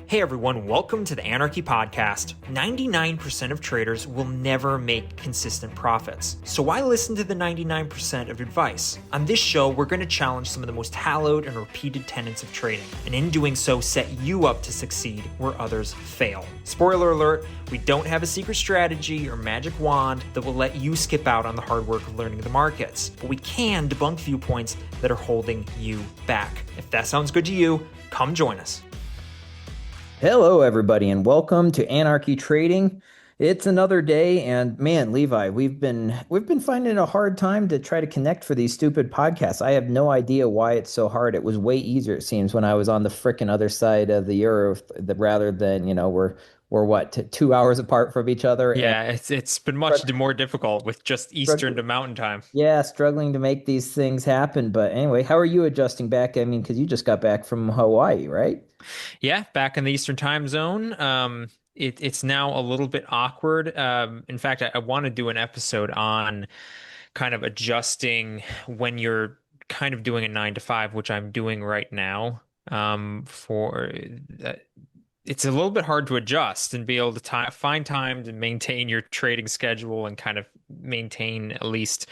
Hey everyone, welcome to the Anarchy Podcast. 99% of traders will never make consistent profits. So why listen to the 99% of advice? On this show, we're going to challenge some of the most hallowed and repeated tenets of trading, and in doing so, set you up to succeed where others fail. Spoiler alert, we don't have a secret strategy or magic wand that will let you skip out on the hard work of learning the markets, but we can debunk viewpoints that are holding you back. If that sounds good to you, come join us. Hello, everybody, and welcome to Anarchy Trading. It's another day, and man, Levi, we've been finding it a hard time to try to connect for these stupid podcasts. I have no idea why it's so hard. It was way easier, it seems, when I was on the frickin' other side of the earth, rather than we're what 2 hours apart from each other and Yeah, it's been much more difficult with just Eastern to Mountain Time. yeah, struggling to make these things happen. But anyway, how are you adjusting back? I mean, because you just got back from Hawaii, right? Yeah, back in the Eastern Time Zone. It's now a little bit awkward. In fact, I want to do an episode on kind of adjusting when you're kind of doing a 9 to 5, which I'm doing right now. For It's a little bit hard to adjust and be able to find time to maintain your trading schedule and kind of maintain at least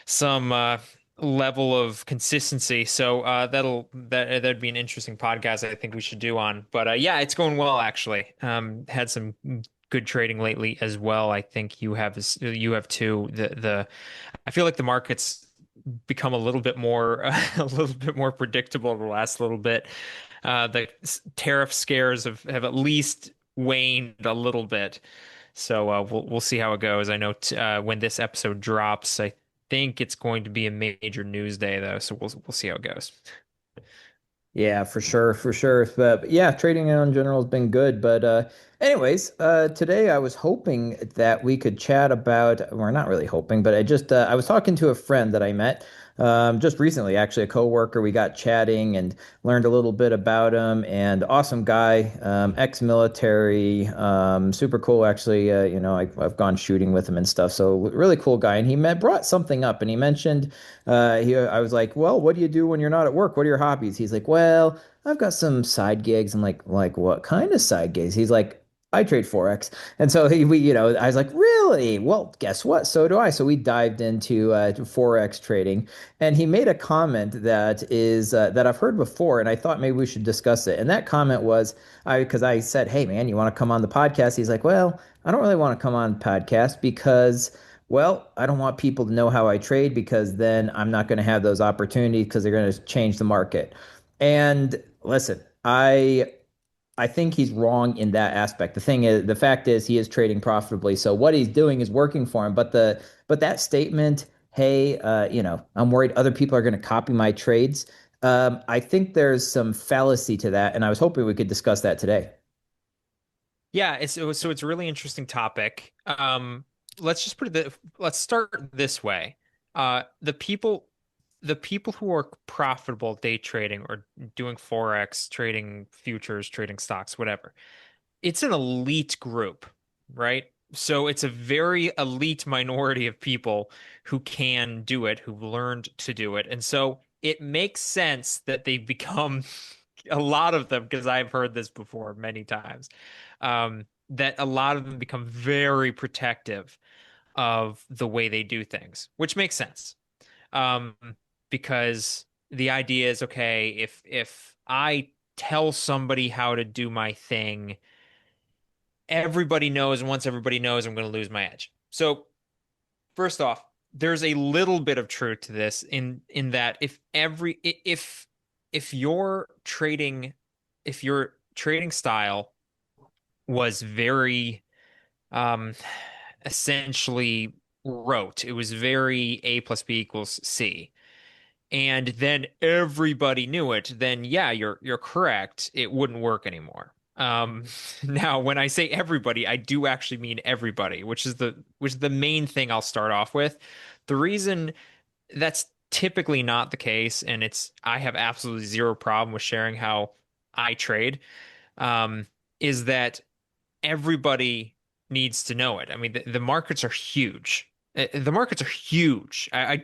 some level of consistency. So that'd be an interesting podcast I think we should do on. But yeah, it's going well actually. Had some good trading lately as well. I think you have too. The I feel like the market's become a little bit more a little bit more predictable the last little bit. The tariff scares have at least waned a little bit. So we'll see how it goes. I know when this episode drops, I think it's going to be a major news day though, so we'll see how it goes. Yeah, for sure, for sure. But yeah, trading in general has been good. But anyways, today I was hoping that we could chat about, we're not really hoping, but I was talking to a friend that I met just recently, actually, a coworker. We got chatting and learned a little bit about him, and awesome guy, ex-military, super cool, actually. I've gone shooting with him and stuff. So really cool guy. And brought something up, and he mentioned I was like, well, what do you do when you're not at work? What are your hobbies? He's like, well, I've got some side gigs. I'm like what kind of side gigs? He's like, I trade Forex. And so I was like, really? Well, guess what? So do I. So we dived into Forex trading, and he made a comment that I've heard before, and I thought maybe we should discuss it. And that comment was, because I said, hey man, you want to come on the podcast? He's like, well, I don't really want to come on podcast because well, I don't want people to know how I trade because then I'm not going to have those opportunities because they're going to change the market. And listen, I think he's wrong in that aspect. The fact is, he is trading profitably, so what he's doing is working for him. But that statement, hey, I'm worried other people are going to copy my trades. I think there's some fallacy to that, and I was hoping we could discuss that today. Yeah, it's a really interesting topic. Let's start this way. Uh, the people the people who are profitable day trading or doing Forex, trading futures, trading stocks, whatever, it's an elite group, right? So it's a very elite minority of people who can do it, who've learned to do it. And so it makes sense that they become a lot of them, because I've heard this before many times, that a lot of them become very protective of the way they do things, which makes sense. Um, because the idea is, okay, if I tell somebody how to do my thing, everybody knows, and once everybody knows, I'm going to lose my edge. So first off, there's a little bit of truth to this in that if your trading style was very um essentially rote, it was very A plus B equals C, and then everybody knew it, then yeah, you're correct. It wouldn't work anymore. Now, when I say everybody, I do actually mean everybody, which is the main thing I'll start off with. The reason that's typically not the case, and I have absolutely zero problem with sharing how I trade, um, is that everybody needs to know it. I mean, the markets are huge. The markets are huge. I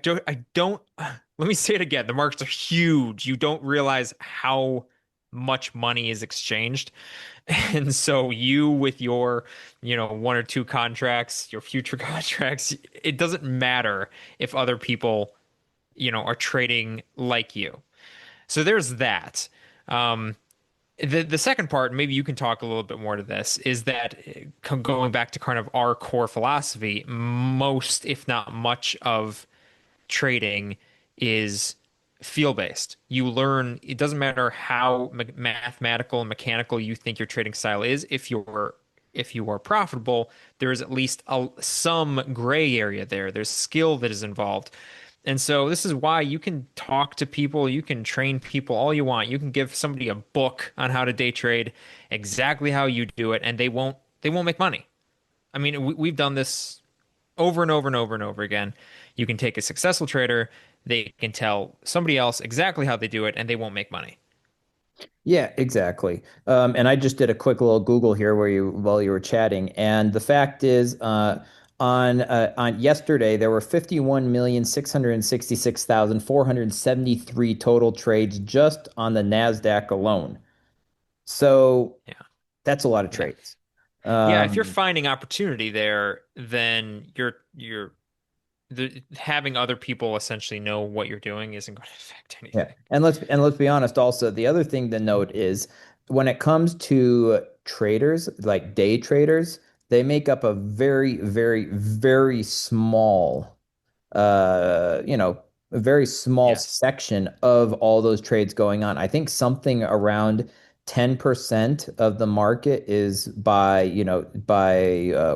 don't, let me say it again. The markets are huge. You don't realize how much money is exchanged. And so you with your, one or two contracts, your future contracts, it doesn't matter if other people, are trading like you. So there's that. Um, the second part, maybe you can talk a little bit more to this, is that going back to kind of our core philosophy, most, if not much of trading is feel based. You learn, it doesn't matter how mathematical and mechanical you think your trading style is, if you are profitable, there is at least some gray area there. There's skill that is involved. And so this is why you can talk to people, you can train people all you want. You can give somebody a book on how to day trade, exactly how you do it, and they won't make money. I mean, we've done this over and over and over and over again. You can take a successful trader, they can tell somebody else exactly how they do it, and they won't make money. Yeah, exactly. And I just did a quick little Google here while you were chatting, and the fact is, on yesterday there were 51,666,473 total trades just on the Nasdaq alone. So Yeah. that's a lot of Yeah. trades. Yeah, if you're Um, finding opportunity there, then having other people essentially know what you're doing isn't going to affect Yeah. anything. And let's be honest also, the other thing to note is when it comes to traders, like day traders, they make up a very, very, very small a very small Yeah. section of all those trades going on. I think something around 10% of the market is by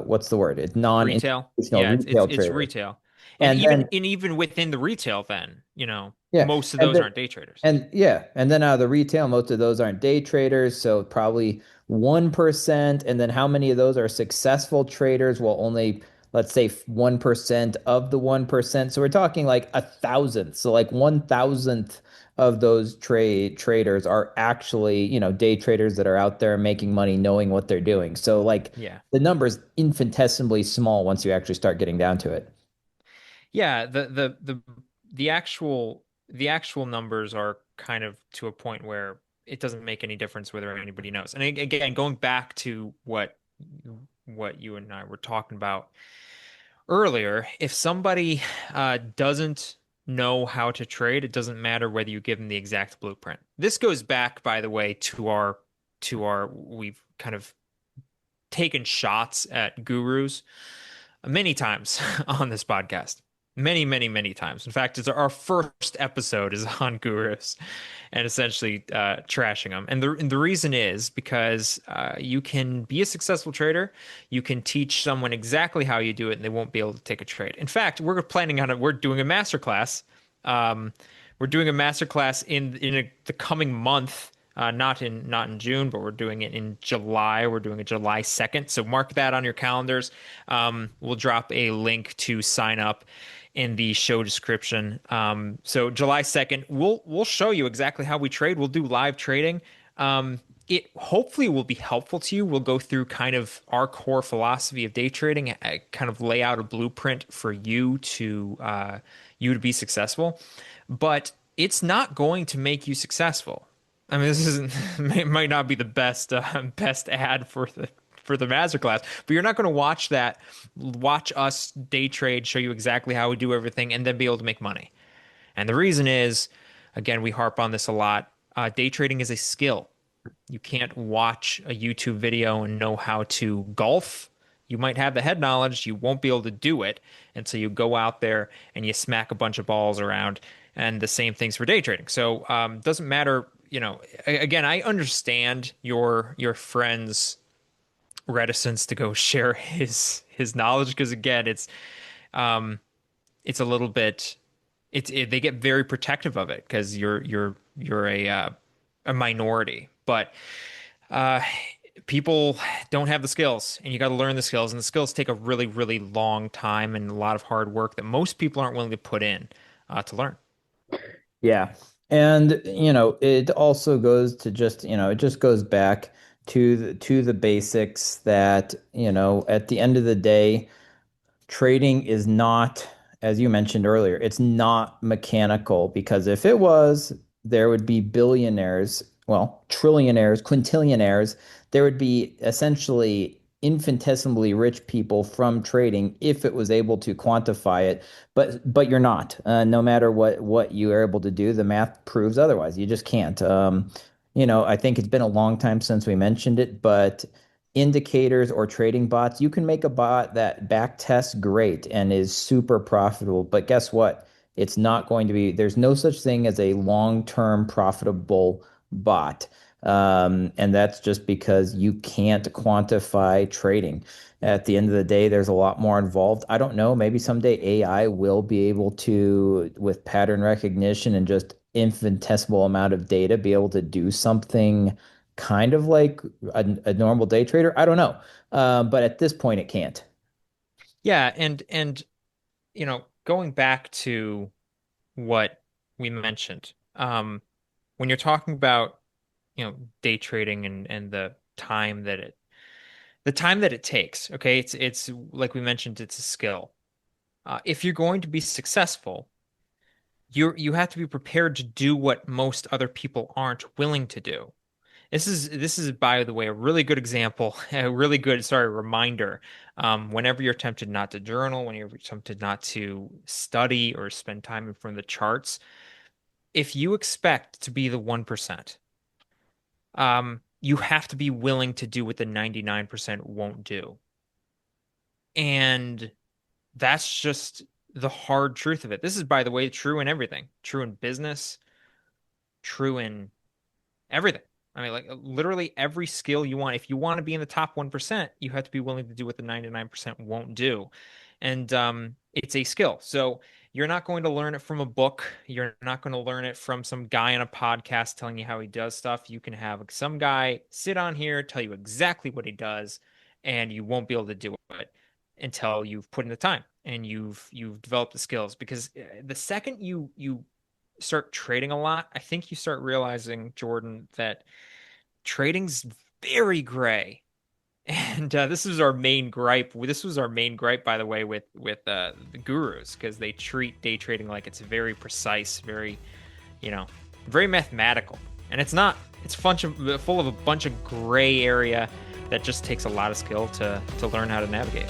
what's the word? It's Retail. non-institutional Yeah, retail it's traders. retail. And And then even within the retail then, yeah, most of and those then aren't day traders. and then out of the retail, most of those aren't day traders, so probably 1%. And then how many of those are successful traders? Well, only let's say 1% of the 1%. So we're talking like a thousandth. So like 1,000th of those traders are actually, day traders that are out there making money, knowing what they're doing. So like Yeah. the number is infinitesimally small once you actually start getting down to it. Yeah, the actual numbers are kind of to a point where it doesn't make any difference whether anybody knows. And again, going back to what you and I were talking about earlier, if somebody doesn't know how to trade, it doesn't matter whether you give them the exact blueprint. This goes back, by the way, to our we've kind of taken shots at gurus many times on this podcast. Many, many, many times. In fact, it's our first episode is on gurus and essentially trashing them. And the reason is because you can be a successful trader, you can teach someone exactly how you do it, and they won't be able to take a trade. In fact, we're doing a master class. Um, we're doing a master class in the coming month. Not in June, but we're doing it in July. We're doing it July 2nd. So mark that on your calendars. We'll drop a link to sign up in the show description. So July 2nd, we'll show you exactly how we trade. We'll do live trading. It hopefully will be helpful to you. We'll go through kind of our core philosophy of day trading, kind of lay out a blueprint for you to be successful. But it's not going to make you successful. I mean, this isn't it might not be the best ad for the masterclass, but you're not going to watch us day trade, show you exactly how we do everything, and then be able to make money. And the reason is, again, we harp on this a lot. Day trading is a skill. You can't watch a YouTube video and know how to golf. You might have the head knowledge, you won't be able to do it until you go out there and you smack a bunch of balls around. And the same things for day trading. So doesn't matter, again, I understand your friend's reticence to go share his knowledge because again, um it's a little bit they get very protective of it because you're a minority. But uh, people don't have the skills, and you got to learn the skills, and the skills take a really, really long time and a lot of hard work that most people aren't willing to put in to learn. Yeah. And it also goes to just, it just goes back to the basics that, at the end of the day, trading is not, as you mentioned earlier, it's not mechanical because if it was, there would be billionaires well, trillionaires, quintillionaires, there would be essentially infinitesimally rich people from trading if it was able to quantify it. But you're not. No matter what you are able to do, the math proves otherwise. You just can't. I think it's been a long time since we mentioned it, but indicators or trading bots, you can make a bot that back tests great and is super profitable. But guess what? It's not going to be, there's no such thing as a long-term profitable bot. And that's just because you can't quantify trading. At the end of the day, there's a lot more involved. I don't know, maybe someday AI will be able to, with pattern recognition and just infinitesimal amount of data, be able to do something kind of like a normal day trader. I don't know. But at this point, it can't. Yeah, and going back to what we mentioned, when you're talking about, day trading and the time that it takes, okay, it's like we mentioned, it's a skill. If you're going to be successful, you have to be prepared to do what most other people aren't willing to do. This is, by the way, a really good example, a really good, sorry, reminder. Whenever you're tempted not to journal, when you're tempted not to study or spend time in front of the charts, if you expect to be the 1%, you have to be willing to do what the 99% won't do. And that's just the hard truth of it. This is, by the way, true in everything, true in business, true in everything. I mean, like literally every skill you want. If you want to be in the top 1%, you have to be willing to do what the 99% won't do. And it's a skill. So you're not going to learn it from a book. You're not going to learn it from some guy on a podcast telling you how he does stuff. You can have some guy sit on here, tell you exactly what he does, and you won't be able to do it until you've put in the time and you've developed the skills. Because the second you start trading a lot, I think you start realizing, Jordan, that trading's very gray. And this is our main gripe. This was our main gripe, by the way, with the gurus, because they treat day trading like it's very precise, very, you know, very mathematical, and it's not. It's full of a bunch of gray area that just takes a lot of skill to learn how to navigate.